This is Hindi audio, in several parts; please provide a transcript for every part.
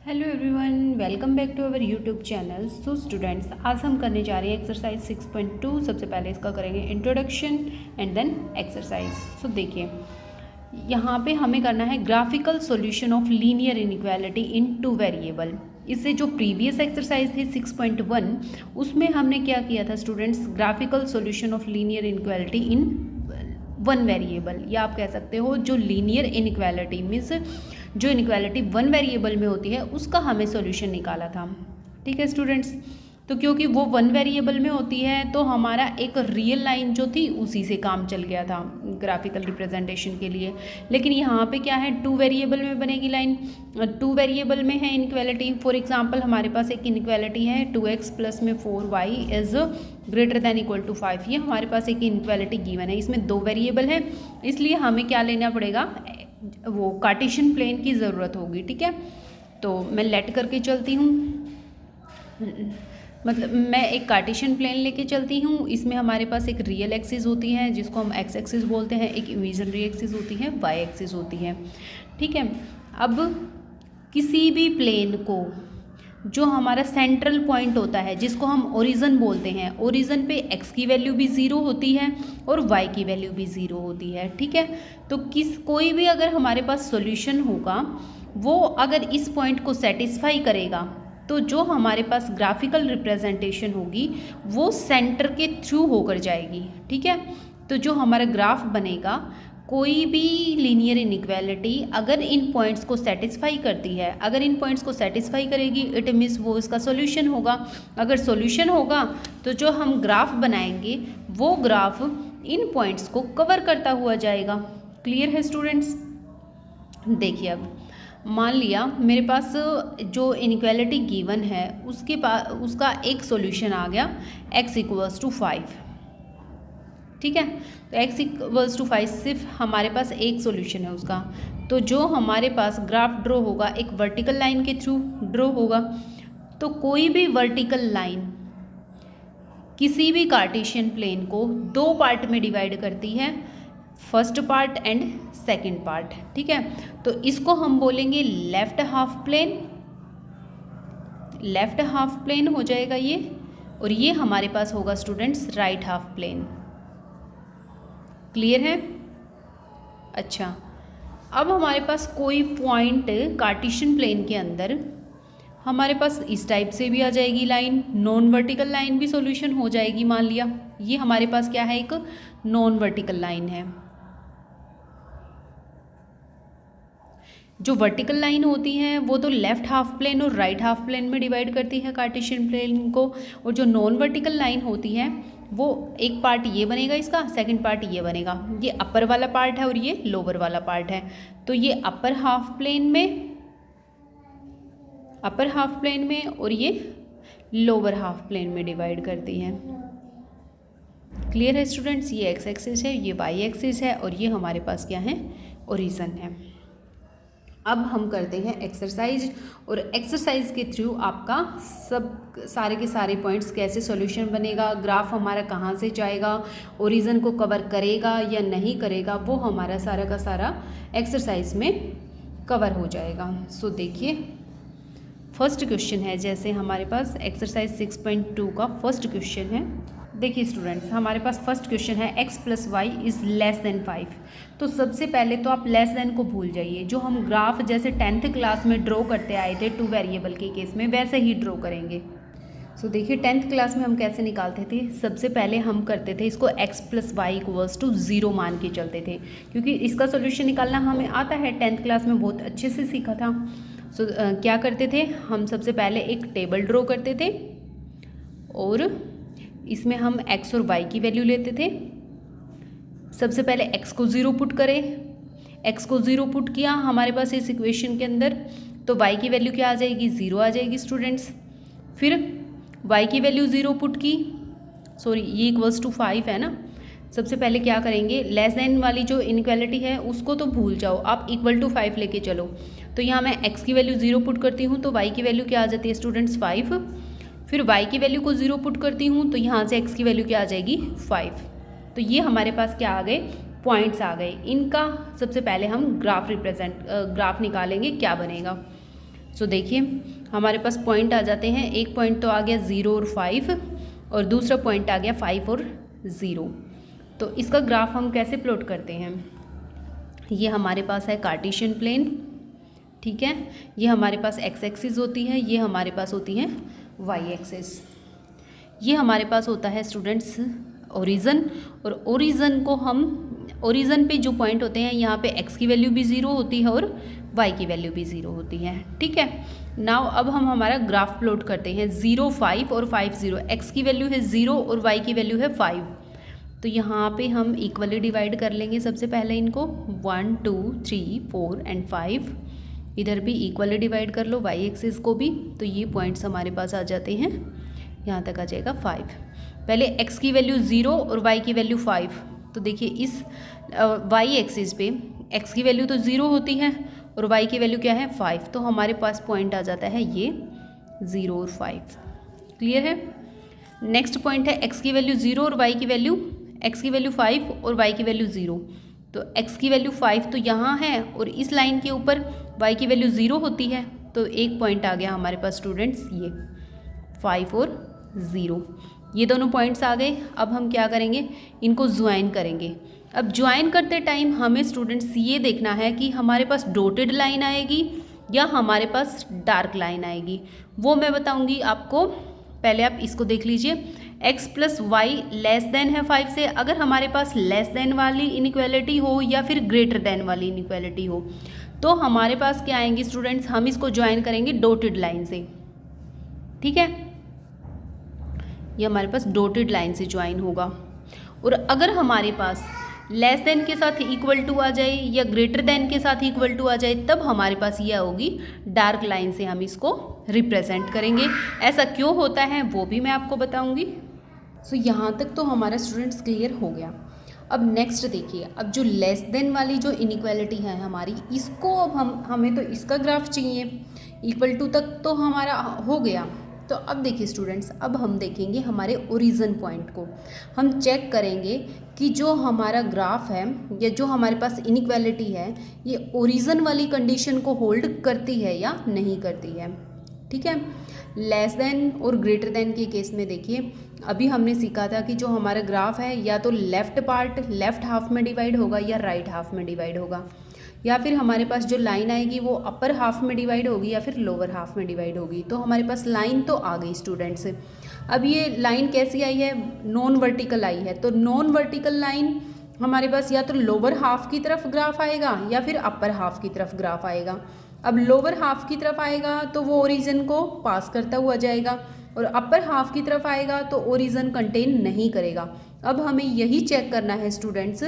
Hello everyone, welcome back to our YouTube channel. So students, आज हम करने जा रहे हैं एक्सरसाइज 6.2। सबसे पहले इसका करेंगे इंट्रोडक्शन एंड देन एक्सरसाइज। सो देखिए, यहाँ पे हमें करना है graphical solution of linear inequality in two variable. इससे जो प्रीवियस एक्सरसाइज थी 6.1, उसमें हमने क्या किया था students, graphical solution of linear inequality in one variable, या आप कह सकते हो जो लीनियर इनइक्वालिटी मीन्स जो इनइक्वालिटी वन वेरिएबल में होती है उसका हमें सॉल्यूशन निकाला था। ठीक है स्टूडेंट्स, तो क्योंकि वो वन वेरिएबल में होती है तो हमारा एक रियल लाइन जो थी उसी से काम चल गया था ग्राफिकल रिप्रेजेंटेशन के लिए। लेकिन यहाँ पे क्या है, टू वेरिएबल में बनेगी लाइन, टू वेरिएबल में है इनइक्वालिटी। फॉर एग्जांपल हमारे पास एक इनइक्वालिटी है 2x प्लस में 4y is greater than equal to 5। ये हमारे पास एक इनइक्वालिटी गिवन है, इसमें दो वेरिएबल है, इसलिए हमें क्या लेना पड़ेगा, वो कार्टेशियन प्लेन की ज़रूरत होगी। ठीक है, तो मैं लेट करके चलती हूँ, मतलब मैं एक कार्टेशियन प्लेन लेके चलती हूँ। इसमें हमारे पास एक रियल एक्सिस होती है जिसको हम एक्स एक्सिस बोलते हैं, एक इमेजिनरी एक्सिस होती है, वाई एक्सिस होती है। ठीक है, अब किसी भी प्लेन को जो हमारा सेंट्रल पॉइंट होता है जिसको हम ओरिजिन बोलते हैं, ओरिजिन पे x की वैल्यू भी ज़ीरो होती है और y की वैल्यू भी ज़ीरो होती है। ठीक है, तो कोई भी अगर हमारे पास सॉल्यूशन होगा वो अगर इस पॉइंट को सेटिस्फाई करेगा तो जो हमारे पास ग्राफिकल रिप्रेजेंटेशन होगी वो सेंटर के थ्रू होकर जाएगी। ठीक है, तो जो हमारा ग्राफ बनेगा, कोई भी लीनियर इनइक्वालिटी अगर इन पॉइंट्स को सेटिस्फाई करती है, अगर इन पॉइंट्स को सेटिस्फाई करेगी इट मीन्स वो इसका सॉल्यूशन होगा। अगर सॉल्यूशन होगा तो जो हम ग्राफ बनाएंगे वो ग्राफ इन पॉइंट्स को कवर करता हुआ जाएगा। क्लियर है स्टूडेंट्स? देखिए, अब मान लिया मेरे पास जो इनइक्वालिटी गिवन है उसका एक सॉल्यूशन आ गया x इक्वल्स टू 5। ठीक है, तो x इक्वल्स टू 5 सिर्फ हमारे पास एक सॉल्यूशन है उसका। तो जो हमारे पास ग्राफ ड्रॉ होगा एक वर्टिकल लाइन के थ्रू ड्रॉ होगा। तो कोई भी वर्टिकल लाइन किसी भी कार्टेशियन प्लेन को दो पार्ट में डिवाइड करती है, first part and second part. ठीक है, तो इसको हम बोलेंगे left half plane, left half plane हो जाएगा ये, और ये हमारे पास होगा students right half plane. Clear है? अच्छा, अब हमारे पास कोई पॉइंट कार्टेशियन प्लेन के अंदर हमारे पास इस टाइप से भी आ जाएगी लाइन, नॉन वर्टिकल लाइन भी सॉल्यूशन हो जाएगी। मान लिया ये हमारे पास क्या है, एक नॉन वर्टिकल लाइन है। जो वर्टिकल लाइन होती है वो तो लेफ्ट हाफ प्लेन और राइट हाफ प्लेन में डिवाइड करती है कार्टेशियन प्लेन को, और जो नॉन वर्टिकल लाइन होती है वो एक पार्ट ये बनेगा इसका, सेकंड पार्ट ये बनेगा। ये अपर वाला पार्ट है और ये लोअर वाला पार्ट है। तो ये अपर हाफ प्लेन में और ये लोअर हाफ प्लेन में डिवाइड करती है। क्लियर है स्टूडेंट्स? ये एक्स एक्सिस है, ये वाई एक्सिस है, और ये हमारे पास क्या है, ओरिजिन है। अब हम करते हैं एक्सरसाइज, और एक्सरसाइज के थ्रू आपका सारे के सारे पॉइंट्स कैसे सॉल्यूशन बनेगा, ग्राफ हमारा कहाँ से जाएगा, ओरिजिन को कवर करेगा या नहीं करेगा, वो हमारा सारा का सारा एक्सरसाइज में कवर हो जाएगा। सो देखिए, फर्स्ट क्वेश्चन है, जैसे हमारे पास एक्सरसाइज 6.2 का फर्स्ट क्वेश्चन है। देखिए स्टूडेंट्स, हमारे पास फर्स्ट क्वेश्चन है x plus y is less than 5। तो सबसे पहले तो आप लेस देन को भूल जाइए। जो हम ग्राफ जैसे 10th क्लास में ड्रॉ करते आए थे टू वेरिएबल के केस में, वैसे ही ड्रॉ करेंगे। सो देखिए, 10th क्लास में हम कैसे निकालते थे, सबसे पहले हम करते थे इसको x plus y equals to 0 मान के चलते थे, क्योंकि इसका सोल्यूशन निकालना हमें आता है, 10th क्लास में बहुत अच्छे से सीखा था। सो क्या करते थे हम, सबसे पहले एक टेबल ड्रॉ करते थे और इसमें हम x और y की वैल्यू लेते थे। सबसे पहले x को 0 पुट करें, x को 0 पुट किया हमारे पास इस इक्वेशन के अंदर, तो y की वैल्यू क्या आ जाएगी, 0 आ जाएगी स्टूडेंट्स। फिर y की वैल्यू 0 पुट की, सॉरी ये इक्वल्स टू 5 है ना। सबसे पहले क्या करेंगे, लेस देन वाली जो इनइक्वालिटी है उसको तो भूल जाओ, आप इक्वल टू 5 लेके चलो। तो यहाँ मैं x की वैल्यू 0 पुट करती हूँ तो y की वैल्यू क्या आ जाती है स्टूडेंट्स, 5। फिर y की वैल्यू को 0 पुट करती हूँ तो यहाँ से x की वैल्यू क्या आ जाएगी, 5। तो ये हमारे पास क्या आ गए, पॉइंट्स आ गए। इनका सबसे पहले हम ग्राफ निकालेंगे, क्या बनेगा। सो देखिए हमारे पास पॉइंट आ जाते हैं, एक पॉइंट तो आ गया 0 और 5 और दूसरा पॉइंट आ गया 5 और 0। तो इसका ग्राफ हम कैसे प्लॉट करते हैं, ये हमारे पास है कार्टेशियन प्लेन, ठीक है, ये हमारे पास एक्स एक्सिस होती है, ये हमारे पास होती है वाई एक्सिस, ये हमारे पास होता है स्टूडेंट्स ओरिजन, और ओरिजन को हम ओरिजन पे जो पॉइंट होते हैं यहाँ पे एक्स की वैल्यू भी 0 होती है और वाई की वैल्यू भी 0 होती है, ठीक है। नाउ अब हम हमारा ग्राफ प्लॉट करते हैं, 0 5 और 5 0, एक्स की वैल्यू है 0 और वाई की वैल्यू है 5, तो यहाँ पे हम इक्वली डिवाइड कर लेंगे सबसे पहले इनको, 1 2 3 4 एंड 5, इधर भी इक्वली डिवाइड कर लो वाई एक्सिस को भी, तो ये पॉइंट्स हमारे पास आ जाते हैं, यहाँ तक आ जाएगा 5। पहले x की वैल्यू 0 और y की वैल्यू 5, तो देखिए इस y एक्सिस पे x की वैल्यू तो 0 होती है और y की वैल्यू क्या है 5, तो हमारे पास पॉइंट आ जाता है ये 0 और 5। क्लियर है। नेक्स्ट पॉइंट है x की वैल्यू 0 और y की वैल्यू, x की वैल्यू 5 और y की वैल्यू 0, तो x की वैल्यू 5 तो यहाँ है और इस लाइन के ऊपर y की वैल्यू 0 होती है, तो एक पॉइंट आ गया हमारे पास स्टूडेंट्स ये 5 और 0, ये दोनों पॉइंट्स आ गए। अब हम क्या करेंगे, इनको ज्वाइन करेंगे। अब ज्वाइन करते टाइम हमें स्टूडेंट्स ये देखना है कि हमारे पास डॉटेड लाइन आएगी या हमारे पास डार्क लाइन आएगी, वो मैं बताऊंगी आपको। पहले आप इसको देख लीजिए, x plus y less than है 5 से, अगर हमारे पास लेस देन वाली इनइक्वालिटी हो या फिर ग्रेटर देन वाली इनइक्वालिटी हो, तो हमारे पास क्या आएंगी स्टूडेंट्स, हम इसको ज्वाइन करेंगे डॉटेड लाइन से, ठीक है, ये हमारे पास डॉटेड लाइन से ज्वाइन होगा। और अगर हमारे पास लेस देन के साथ इक्वल टू आ जाए या ग्रेटर देन के साथ इक्वल टू आ जाए, तब हमारे पास ये होगी डार्क लाइन से हम इसको रिप्रेजेंट करेंगे। ऐसा क्यों होता है वो भी मैं आपको बताऊंगी। सो यहाँ तक तो हमारा स्टूडेंट्स क्लियर हो गया। अब नेक्स्ट देखिए, अब जो लेस देन वाली जो इनइक्वालिटी है हमारी, इसको अब हमें तो इसका ग्राफ चाहिए, इक्वल टू तक तो हमारा हो गया। तो अब देखिए स्टूडेंट्स, अब हम देखेंगे हमारे ओरिजिन पॉइंट को, हम चेक करेंगे कि जो हमारा ग्राफ है या जो हमारे पास इनइक्वालिटी है, ये ओरिजिन वाली कंडीशन को होल्ड करती है या नहीं करती है, ठीक है। लेस देन और ग्रेटर देन के केस में देखिए, अभी हमने सीखा था कि जो हमारा ग्राफ है या तो लेफ्ट पार्ट लेफ्ट हाफ में डिवाइड होगा या राइट हाफ में डिवाइड होगा, या फिर हमारे पास जो लाइन आएगी वो अपर हाफ में डिवाइड होगी या फिर लोअर हाफ में डिवाइड होगी। तो हमारे पास लाइन तो आ गई स्टूडेंट्स। अब ये लाइन कैसी आई है, नॉन वर्टिकल आई है, तो नॉन वर्टिकल लाइन हमारे पास या तो लोअर हाफ की तरफ ग्राफ आएगा या फिर अपर हाफ की तरफ ग्राफ आएगा। अब लोअर हाफ की तरफ आएगा तो वो ओरिजिन को पास करता हुआ जाएगा, और अपर हाफ की तरफ आएगा तो ओरिजिन कंटेन नहीं करेगा। अब हमें यही चेक करना है स्टूडेंट्स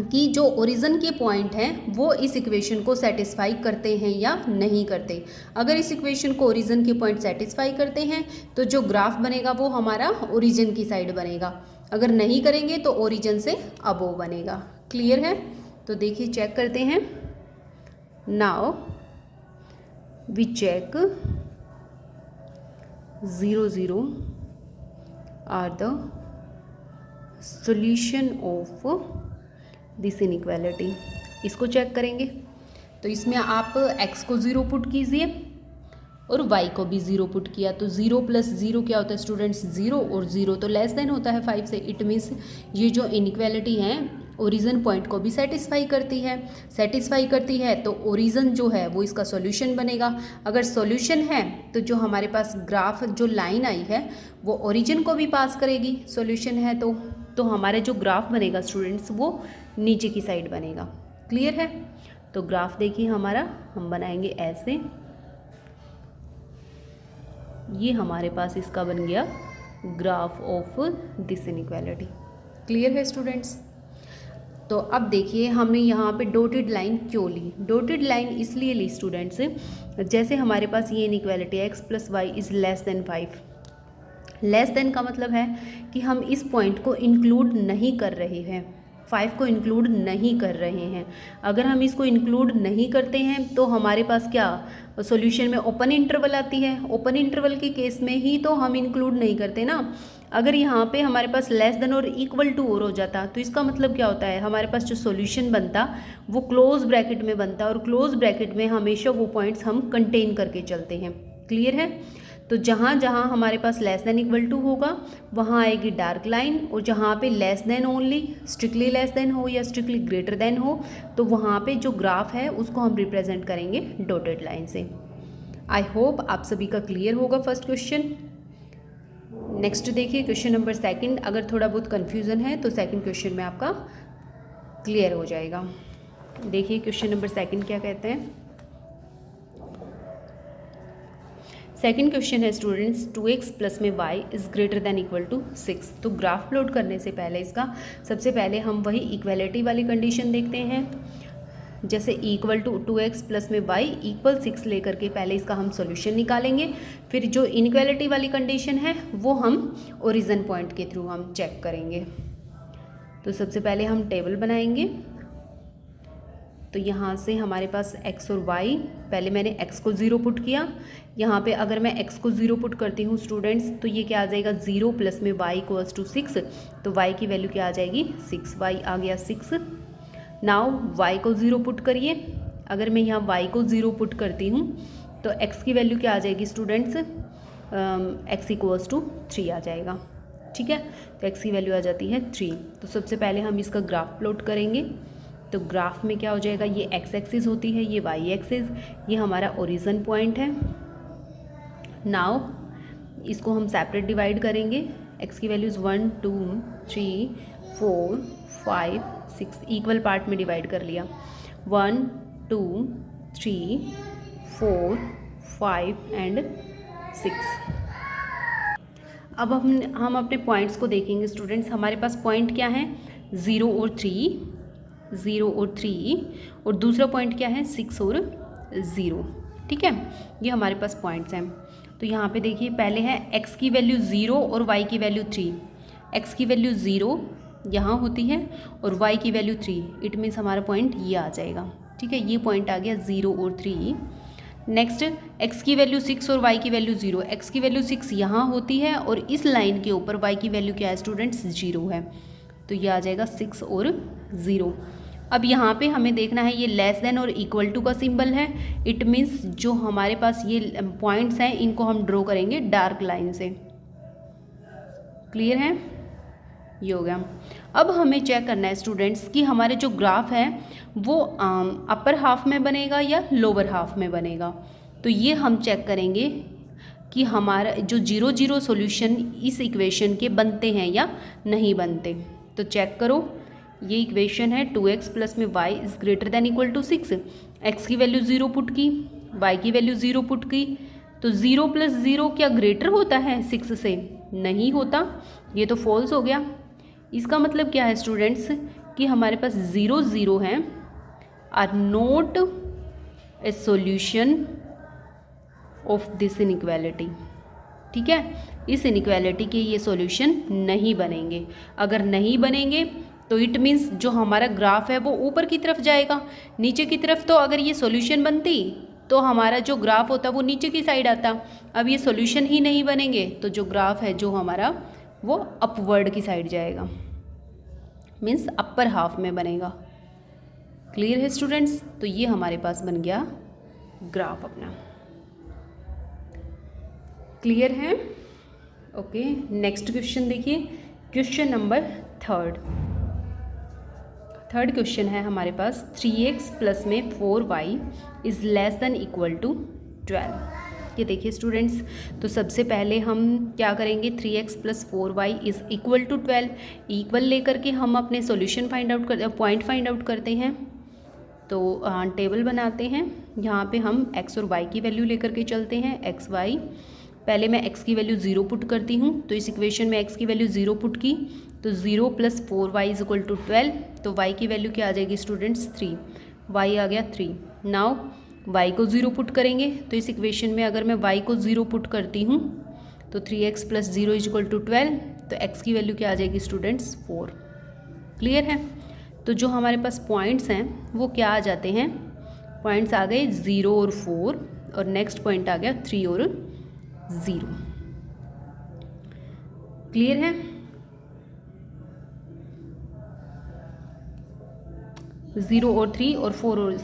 कि जो ओरिजिन के पॉइंट हैं वो इस इक्वेशन को सेटिस्फाई करते हैं या नहीं करते। अगर इस इक्वेशन को ओरिजिन के पॉइंट सेटिस्फाई करते हैं तो जो ग्राफ बनेगा वो हमारा ओरिजिन की साइड बनेगा, अगर नहीं करेंगे तो ओरिजिन से अबोव बनेगा। क्लियर है। तो देखिए चेक करते हैं। Now we check 0 0 are the solution of this inequality. इसको चेक करेंगे तो इसमें आप x को 0 पुट कीजिए और y को भी 0 पुट किया, तो 0 प्लस 0 क्या होता है स्टूडेंट्स 0, और 0 तो लेस देन होता है 5 से। इट मीन्स ये जो इनइक्वालिटी है ओरिजिन पॉइंट को भी सेटिस्फाई करती है, तो ओरिजिन जो है वो इसका सॉल्यूशन बनेगा। अगर सॉल्यूशन है तो जो हमारे पास ग्राफ जो लाइन आई है वो ओरिजिन को भी पास करेगी, सॉल्यूशन है तो हमारा जो ग्राफ बनेगा स्टूडेंट्स वो नीचे की साइड बनेगा। क्लियर है। तो ग्राफ देखिए हमारा हम बनाएंगे ऐसे, ये हमारे पास इसका बन गया graph of this inequality. Clear है स्टूडेंट्स। तो अब देखिए हमने यहाँ पे डॉटेड लाइन क्यों ली। डॉटेड लाइन इसलिए ली स्टूडेंट्स, जैसे हमारे पास ये inequality x plus y is less than 5। Less than का मतलब है कि हम इस पॉइंट को इंक्लूड नहीं कर रहे हैं, 5 को इंक्लूड नहीं कर रहे हैं। अगर हम इसको इंक्लूड नहीं करते हैं तो हमारे पास क्या सॉल्यूशन में ओपन इंटरवल आती है। ओपन इंटरवल के केस में ही तो हम इंक्लूड नहीं करते ना। अगर यहाँ पे हमारे पास लेस देन और इक्वल टू और हो जाता तो इसका मतलब क्या होता है, हमारे पास जो सॉल्यूशन बनता वो क्लोज ब्रैकेट में बनता, और क्लोज ब्रैकेट में हमेशा वो पॉइंट्स हम कंटेन करके चलते हैं। क्लियर है? तो जहाँ जहाँ हमारे पास लेस देन इक्वल टू होगा वहाँ आएगी डार्क लाइन, और जहाँ पे less than only, strictly less than हो या स्ट्रिक्टली ग्रेटर देन हो, तो वहाँ पे जो ग्राफ है उसको हम रिप्रेजेंट करेंगे डॉटेड लाइन से। आई होप आप सभी का क्लियर होगा फर्स्ट क्वेश्चन। नेक्स्ट देखिए क्वेश्चन नंबर सेकंड। अगर थोड़ा बहुत कन्फ्यूज़न है तो सेकंड क्वेश्चन में आपका क्लियर हो जाएगा। देखिए क्वेश्चन नंबर सेकंड क्या कहते हैं। सेकंड क्वेश्चन है स्टूडेंट्स, 2x प्लस में y is greater than equal to 6। तो ग्राफ प्लॉट करने से पहले इसका सबसे पहले हम वही इक्वलिटी वाली कंडीशन देखते हैं। जैसे इक्वल टू 2x प्लस में y इक्वल 6 लेकर के पहले इसका हम सॉल्यूशन निकालेंगे, फिर जो इनइक्वालिटी वाली कंडीशन है वो हम ओरिजिन पॉइंट के थ्रू हम चेक करेंगे। तो सबसे पहले हम टेबल बनाएंगे। तो यहाँ से हमारे पास x और y, पहले मैंने x को 0 पुट किया। यहाँ पे अगर मैं x को 0 पुट करती हूँ स्टूडेंट्स तो ये क्या आ जाएगा, 0 प्लस में y इक्वल्स टू 6। तो y की वैल्यू क्या आ जाएगी, 6। y आ गया 6। नाउ y को 0 पुट करिए। अगर मैं यहाँ y को 0 पुट करती हूँ तो x की वैल्यू क्या आ जाएगी स्टूडेंट्स, x इक्वल्स टू 3 आ जाएगा। ठीक है, तो x की वैल्यू आ जाती है 3। तो सबसे पहले हम इसका ग्राफ प्लॉट करेंगे। तो ग्राफ में क्या हो जाएगा, ये x एक्सिस होती है, ये y एक्सिस, ये हमारा ओरिजिन पॉइंट है। नाउ इसको हम सेपरेट डिवाइड करेंगे। x की वैल्यूज़ 1 2 3 4 5 6 इक्वल पार्ट में डिवाइड कर लिया। 1 2 3 4 5 एंड 6। अब हम अपने पॉइंट्स को देखेंगे स्टूडेंट्स। हमारे पास पॉइंट क्या है, 0 और 3, 0 और 3, और दूसरा पॉइंट क्या है, 6 और 0। ठीक है, ये हमारे पास पॉइंट्स हैं। तो यहाँ पे देखिए पहले है x की वैल्यू 0 और y की वैल्यू 3। x की वैल्यू 0 यहाँ होती है और y की वैल्यू 3, इट मीन्स हमारा पॉइंट ये आ जाएगा। ठीक है, ये पॉइंट आ गया 0 और 3। नेक्स्ट x की वैल्यू 6 और y की वैल्यू 0। x की वैल्यू 6 यहाँ होती है और इस लाइन के ऊपर y की वैल्यू क्या है स्टूडेंट्स, 0 है। तो ये आ जाएगा 6 और 0। अब यहाँ पे हमें देखना है ये लेस देन और इक्वल टू का सिंबल है, इट मीन्स जो हमारे पास ये पॉइंट्स हैं इनको हम ड्रॉ करेंगे डार्क लाइन से। क्लियर है, ये हो गया। अब हमें चेक करना है स्टूडेंट्स कि हमारे जो ग्राफ है वो अपर हाफ में बनेगा या लोअर हाफ में बनेगा। तो ये हम चेक करेंगे कि हमारा जो 0 0 सॉल्यूशन इस इक्वेशन के बनते हैं या नहीं बनते। तो चेक करो, ये इक्वेशन है 2x प्लस में y is greater than equal to 6। x की वैल्यू 0 पुट की, y की वैल्यू 0 पुट की, तो 0 प्लस 0 क्या ग्रेटर होता है 6 से, नहीं होता, ये तो फॉल्स हो गया। इसका मतलब क्या है स्टूडेंट्स कि हमारे पास 0 0 हैं, are not a solution of this inequality. ठीक है, इस इनइक्वालिटी के ये सॉल्यूशन नहीं बनेंगे। अगर नहीं बनेंगे तो इट मीन्स जो हमारा ग्राफ है वो ऊपर की तरफ जाएगा, नीचे की तरफ तो अगर ये सॉल्यूशन बनती तो हमारा जो ग्राफ होता वो नीचे की साइड आता। अब ये सॉल्यूशन ही नहीं बनेंगे तो जो ग्राफ है जो हमारा वो अपवर्ड की साइड जाएगा, मीन्स अपर हाफ में बनेगा। क्लियर है स्टूडेंट्स? तो ये हमारे पास बन गया ग्राफ अपना। क्लियर है? ओके, नेक्स्ट क्वेश्चन देखिए, क्वेश्चन नंबर थर्ड क्वेश्चन है हमारे पास 3x प्लस में 4y is less than equal to 12। ये देखिए स्टूडेंट्स, तो सबसे पहले हम क्या करेंगे, 3x plus 4y is equal to 12 equal लेकर के हम अपने सॉल्यूशन पॉइंट फाइंड आउट करते हैं। तो टेबल बनाते हैं। यहाँ पे हम x और y की वैल्यू लेकर के चलते हैं, x y। पहले मैं x की वैल्यू 0 पुट करती हूँ, तो इस इक्वेशन में x की वैल्यू 0 पुट की, तो 0 plus 4y is equal to 12। तो y की वैल्यू क्या आ जाएगी स्टूडेंट्स, 3। y आ गया 3। नाउ y को 0 पुट करेंगे, तो इस इक्वेशन में अगर मैं y को 0 पुट करती हूँ तो 3x plus 0 is equal to 12। तो x की वैल्यू क्या आ जाएगी स्टूडेंट्स, 4। क्लियर है? तो जो हमारे पास पॉइंट्स हैं वो क्या आ जाते हैं, पॉइंट्स आ गए 0 और 4, और नेक्स्ट पॉइंट आ गया 3 और 0। क्लियर है? 0 और 3 और 4 और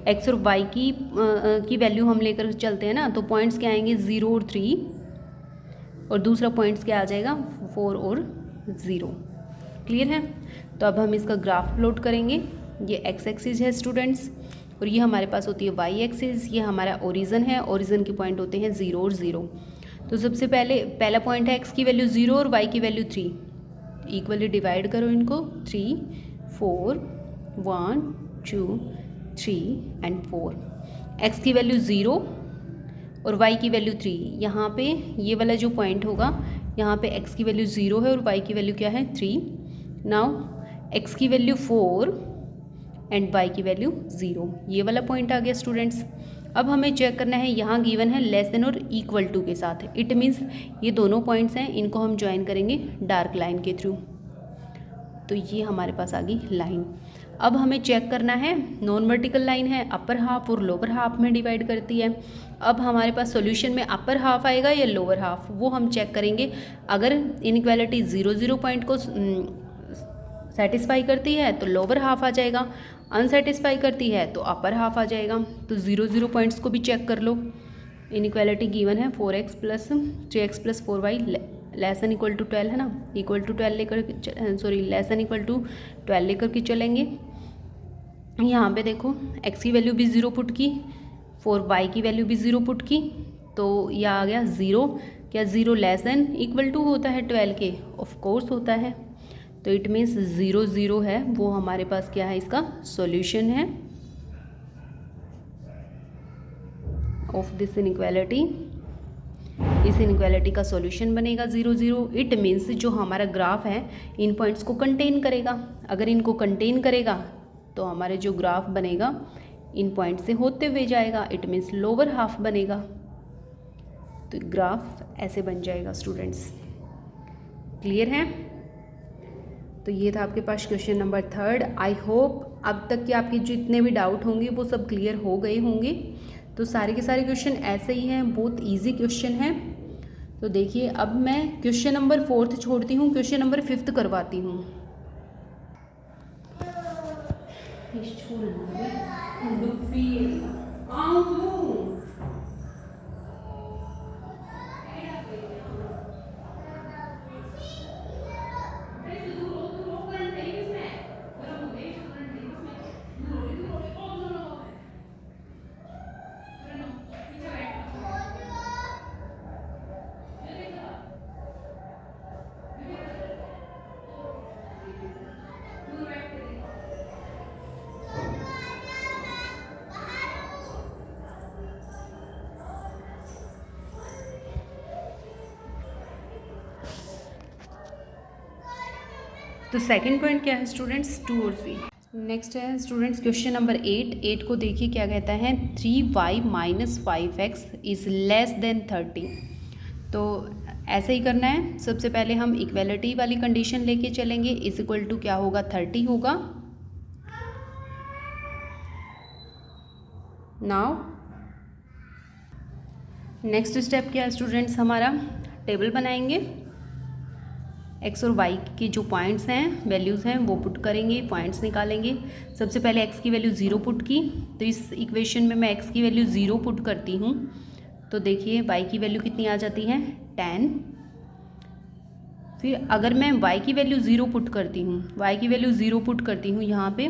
एक्स और वाई की वैल्यू हम लेकर चलते हैं ना, तो पॉइंट्स क्या आएंगे 0 और 3, और दूसरा पॉइंट्स क्या आ जाएगा 4 और 0। क्लियर है? तो अब हम इसका ग्राफ प्लॉट करेंगे। ये एक्स एक्सिस है स्टूडेंट्स, और ये हमारे पास होती है वाई एक्सिस। ये हमारा ओरिजन है, ओरिजन के पॉइंट होते हैं 0 और 0। तो सबसे पहला पॉइंट है एक्स की वैल्यू 0 और वाई की वैल्यू 3। इक्वली डिवाइड करो इनको, 3 4 1 2 3 एंड 4। एक्स की वैल्यू 0 और वाई की वैल्यू 3। यहाँ पे ये वाला जो पॉइंट होगा, यहाँ पे एक्स की वैल्यू 0 है और वाई की वैल्यू क्या है 3। नाउ एक्स की वैल्यू 4 एंड वाई की वैल्यू 0, ये वाला पॉइंट आ गया स्टूडेंट्स। अब हमें चेक करना है, यहाँ गिवन है लेस देन और इक्वल टू के साथ। इट मीन्स ये दोनों पॉइंट्स हैं, इनको हम ज्वाइन करेंगे डार्क लाइन के थ्रू। तो ये हमारे पास आ गई लाइन। अब हमें चेक करना है, नॉन वर्टिकल लाइन है, अपर हाफ और लोअर हाफ में डिवाइड करती है। अब हमारे पास सॉल्यूशन में अपर हाफ आएगा या लोअर हाफ, वो हम चेक करेंगे। अगर इनइक्वालिटी 0 0 पॉइंट को सेटिस्फाई करती है तो लोअर हाफ आ जाएगा, अनसेटिस्फाई करती है तो अपर हाफ आ जाएगा। तो 0 0 पॉइंट्स को भी चेक कर लो। इनइक्वालिटी गिवन है 4x + 3x + 4y less N equal to 12 है ना, इक्वल टू 12 लेकर लेस एन इक्वल टू 12 लेकर के चलेंगे। यहाँ पे देखो x की वैल्यू भी 0 पुट की, 4y की वैल्यू भी 0 पुट की, तो यह आ गया 0। क्या 0 लेस एन इक्वल टू होता है 12 के? ऑफ कोर्स होता है। तो इट मीन्स 0 0 है, वो हमारे पास क्या है, इसका सॉल्यूशन है ऑफ दिस इनइक्वालिटी। इस इनइक्वालिटी का सॉल्यूशन बनेगा 0 0। इट मीन्स जो हमारा ग्राफ है इन पॉइंट्स को कंटेन करेगा। अगर इनको कंटेन करेगा तो हमारे जो ग्राफ बनेगा इन पॉइंट से होते हुए जाएगा। इट मीन्स लोअर हाफ बनेगा। तो ग्राफ ऐसे बन जाएगा स्टूडेंट्स। क्लियर है? तो ये था आपके पास क्वेश्चन नंबर 3। आई होप अब तक के आपके जितने भी डाउट होंगे वो सब क्लियर हो गए होंगे। तो सारे के सारे क्वेश्चन ऐसे ही हैं, बहुत इजी क्वेश्चन हैं। तो देखिए अब मैं क्वेश्चन नंबर 4 छोड़ती हूँ, क्वेश्चन नंबर 5 करवाती हूँ। तो सेकंड पॉइंट क्या है स्टूडेंट्स, 2 और 3। नेक्स्ट है स्टूडेंट्स क्वेश्चन नंबर 8 को देखिए क्या कहता है, 3y - 5x is less then 30। तो ऐसे ही करना है। सबसे पहले हम इक्वलिटी वाली कंडीशन लेके चलेंगे। इज इक्वल टू क्या होगा, 30 होगा। नाउ नेक्स्ट स्टेप क्या है स्टूडेंट्स, हमारा टेबल बनाएंगे। एक्स और वाई के जो पॉइंट्स हैं, वैल्यूज़ हैं, वो पुट करेंगे, पॉइंट्स निकालेंगे। सबसे पहले एक्स की वैल्यू 0 पुट की, तो इस इक्वेशन में मैं एक्स की वैल्यू 0 पुट करती हूँ। तो देखिए वाई की वैल्यू कितनी आ जाती है, 10। फिर अगर मैं वाई की वैल्यू 0 पुट करती हूँ, वाई की वैल्यू 0 पुट करती हूँ यहाँ पे,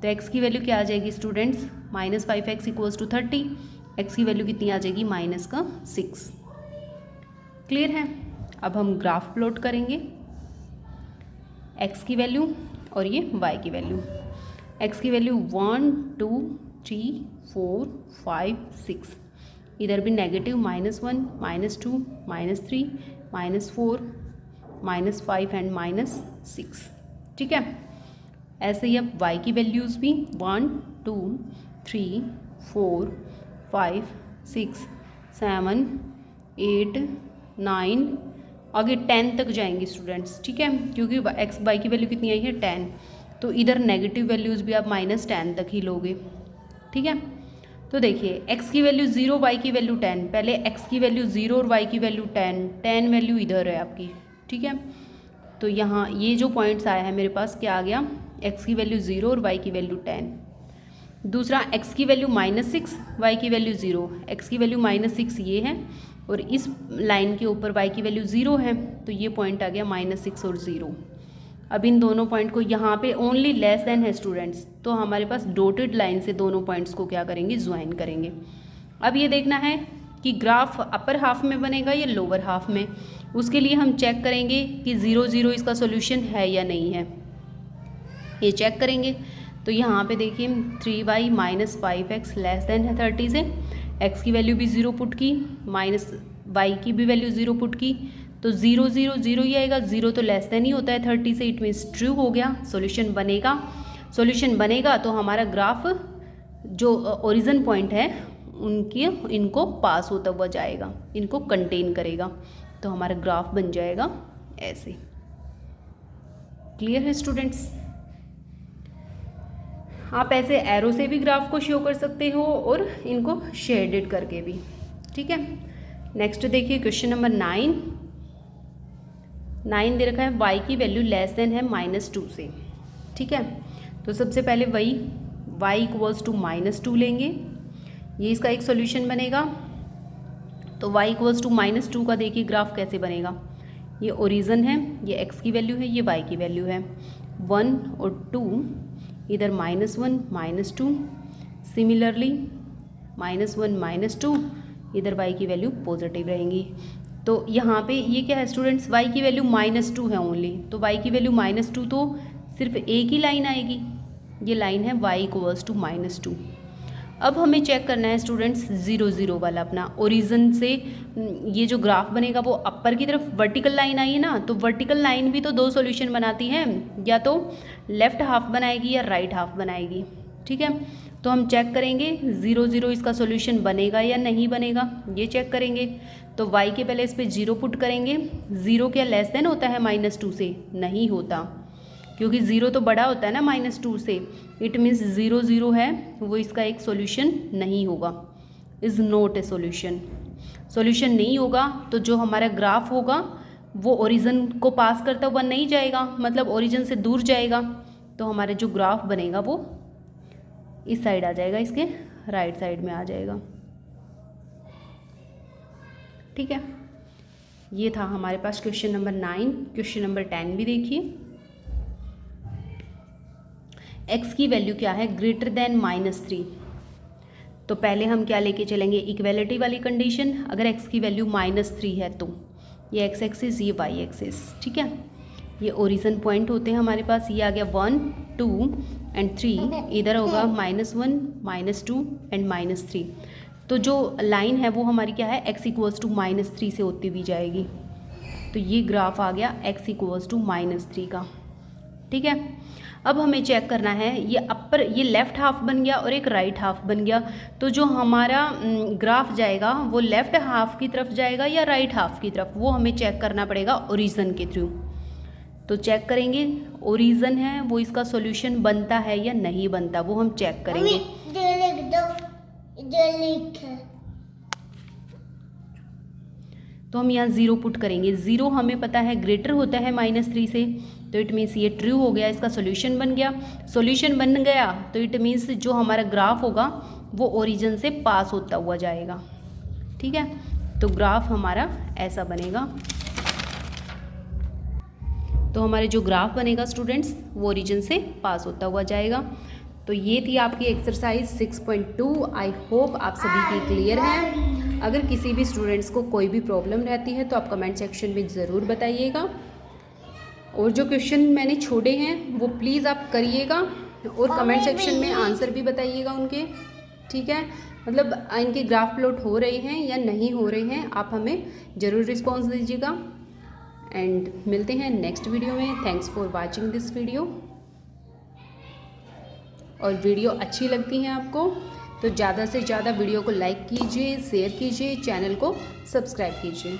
तो एक्स की वैल्यू क्या आ जाएगी स्टूडेंट्स, -5x = 30। एक्स की वैल्यू कितनी आ जाएगी, -6। क्लियर है? अब हम ग्राफ प्लॉट करेंगे। एक्स की वैल्यू और ये वाई की वैल्यू। एक्स की वैल्यू 1 2 3 4 5 6, इधर भी नेगेटिव -1 -2 -3 -4 -5 एंड -6। ठीक है? ऐसे ही अब वाई की वैल्यूज़ भी 1 2 3 4 5 6 7 8 9 आगे 10 तक जाएंगे स्टूडेंट्स। ठीक है? क्योंकि एक्स वाई की वैल्यू कितनी आई है, 10। तो इधर नेगेटिव वैल्यूज़ भी आप -10 तक ही लोगे। ठीक है? तो देखिए x की वैल्यू 0, y की वैल्यू 10, पहले x की वैल्यू 0 और y की वैल्यू 10 वैल्यू इधर है आपकी, ठीक है। तो यहाँ ये जो पॉइंट्स आया है मेरे पास, क्या आ गया, x की वैल्यू 0 और y की वैल्यू 10। दूसरा x की वैल्यू -6, y की वैल्यू 0, x की वैल्यू -6 ये है और इस लाइन के ऊपर y की वैल्यू 0 है, तो ये पॉइंट आ गया -6 और 0। अब इन दोनों पॉइंट को यहाँ पे ओनली लेस देन है स्टूडेंट्स, तो हमारे पास डॉटेड लाइन से दोनों पॉइंट्स को क्या करेंगे, ज्वाइन करेंगे। अब ये देखना है कि ग्राफ अपर हाफ में बनेगा या लोअर हाफ में, उसके लिए हम चेक करेंगे कि 0 0 इसका सॉल्यूशन है या नहीं है, ये चेक करेंगे। तो यहाँ पे देखिए 3y - 5x लेस देन है 30 से, x की वैल्यू भी 0 पुट की, माइनस y की भी वैल्यू 0 पुट की, तो 0 0 0 ही आएगा, 0 तो लेस देन ही होता है 30 से, इट मीन्स ट्रू हो गया, सॉल्यूशन बनेगा। सॉल्यूशन बनेगा तो हमारा ग्राफ जो ओरिजिन पॉइंट है इनको पास होता हुआ जाएगा, इनको कंटेन करेगा, तो हमारा ग्राफ बन जाएगा ऐसे। क्लियर है स्टूडेंट्स? आप ऐसे एरो से भी ग्राफ को शो कर सकते हो और इनको शेडेड करके भी, ठीक है। नेक्स्ट देखिए क्वेश्चन नंबर 9 दे रखा है y की वैल्यू लेस देन है -2 से, ठीक है। तो सबसे पहले वही y इक्वल्स टू -2 लेंगे, ये इसका एक सॉल्यूशन बनेगा। तो y इक्वल्स टू -2 का देखिए ग्राफ कैसे बनेगा, ये ओरिजिन है, ये x की वैल्यू है, ये y की वैल्यू है, 1 और 2 इधर -1 -2, सिमिलरली -1 -2 इधर y की वैल्यू पॉजिटिव रहेंगी। तो यहाँ पे ये क्या है स्टूडेंट्स, y की वैल्यू -2 है ओनली, तो y की वैल्यू -2 तो सिर्फ एक ही लाइन आएगी, ये लाइन है y इक्वल्स टू -2। अब हमें चेक करना है स्टूडेंट्स 0 0 वाला अपना ओरिजिन से, ये जो ग्राफ बनेगा वो अपर की तरफ वर्टिकल लाइन आई है ना, तो वर्टिकल लाइन भी तो दो सॉल्यूशन बनाती है, या तो लेफ्ट हाफ बनाएगी या राइट हाफ बनाएगी, ठीक है। तो हम चेक करेंगे 0 0 इसका सॉल्यूशन बनेगा या नहीं बनेगा, ये चेक करेंगे। तो y के पहले इस पर 0 पुट करेंगे, 0 क्या लेस देन होता है -2 से, नहीं होता, क्योंकि 0 तो बड़ा होता है ना -2 से, इट मीन्स 0 0 है वो इसका एक सॉल्यूशन नहीं होगा, is not a solution. Solution नहीं होगा तो जो हमारा ग्राफ होगा वो ओरिजिन को पास करता हुआ नहीं जाएगा, मतलब ओरिजिन से दूर जाएगा, तो हमारा जो ग्राफ बनेगा वो इस साइड आ जाएगा, इसके राइट साइड में आ जाएगा, ठीक है। ये था हमारे पास क्वेश्चन नंबर 9। क्वेश्चन नंबर 10 भी देखिए, x की वैल्यू क्या है, ग्रेटर देन -3। तो पहले हम क्या लेके चलेंगे, इक्वेलिटी वाली कंडीशन। अगर x की वैल्यू -3 है तो ये x एक्सिस, ये y एक्सिस, ठीक है। ये ओरिजिन पॉइंट होते हैं हमारे पास, ये आ गया 1 2 एंड 3, इधर होगा -1 -2 एंड -3। तो जो लाइन है वो हमारी क्या है, x इक्वल्स टू -3 से होती हुई जाएगी, तो ये ग्राफ आ गया x इक्वल्स टू -3 का, ठीक है। अब हमें चेक करना है, ये लेफ़्ट हाफ बन गया और एक राइट हाफ बन गया, तो जो हमारा ग्राफ जाएगा वो लेफ़्ट हाफ की तरफ जाएगा या राइट हाफ की तरफ, वो हमें चेक करना पड़ेगा ओरिजिन के थ्रू। तो चेक करेंगे ओरिजिन है वो इसका सॉल्यूशन बनता है या नहीं बनता, वो हम चेक करेंगे। तो हम यहाँ 0 पुट करेंगे, 0 हमें पता है ग्रेटर होता है -3 से, तो इट मीन्स ये ट्रू हो गया, इसका सॉल्यूशन बन गया। सॉल्यूशन बन गया तो इट मीन्स जो हमारा ग्राफ होगा वो ओरिजिन से पास होता हुआ जाएगा, ठीक है। तो ग्राफ हमारा ऐसा बनेगा, तो हमारे जो ग्राफ बनेगा स्टूडेंट्स वो ओरिजिन से पास होता हुआ जाएगा। तो ये थी आपकी एक्सरसाइज 6.2। आई होप आप सभी की क्लियर है। अगर किसी भी स्टूडेंट्स को कोई भी प्रॉब्लम रहती है तो आप कमेंट सेक्शन में ज़रूर बताइएगा, और जो क्वेश्चन मैंने छोड़े हैं वो प्लीज़ आप करिएगा, और कमेंट सेक्शन में आंसर भी बताइएगा उनके, ठीक है। मतलब इनके ग्राफ प्लॉट हो रहे हैं या नहीं हो रहे हैं, आप हमें ज़रूर रिस्पॉन्स दीजिएगा। एंड मिलते हैं नेक्स्ट वीडियो में। Thanks for watching this video. और वीडियो अच्छी लगती है आपको तो ज़्यादा से ज़्यादा वीडियो को लाइक कीजिए, शेयर कीजिए, चैनल को सब्सक्राइब कीजिए।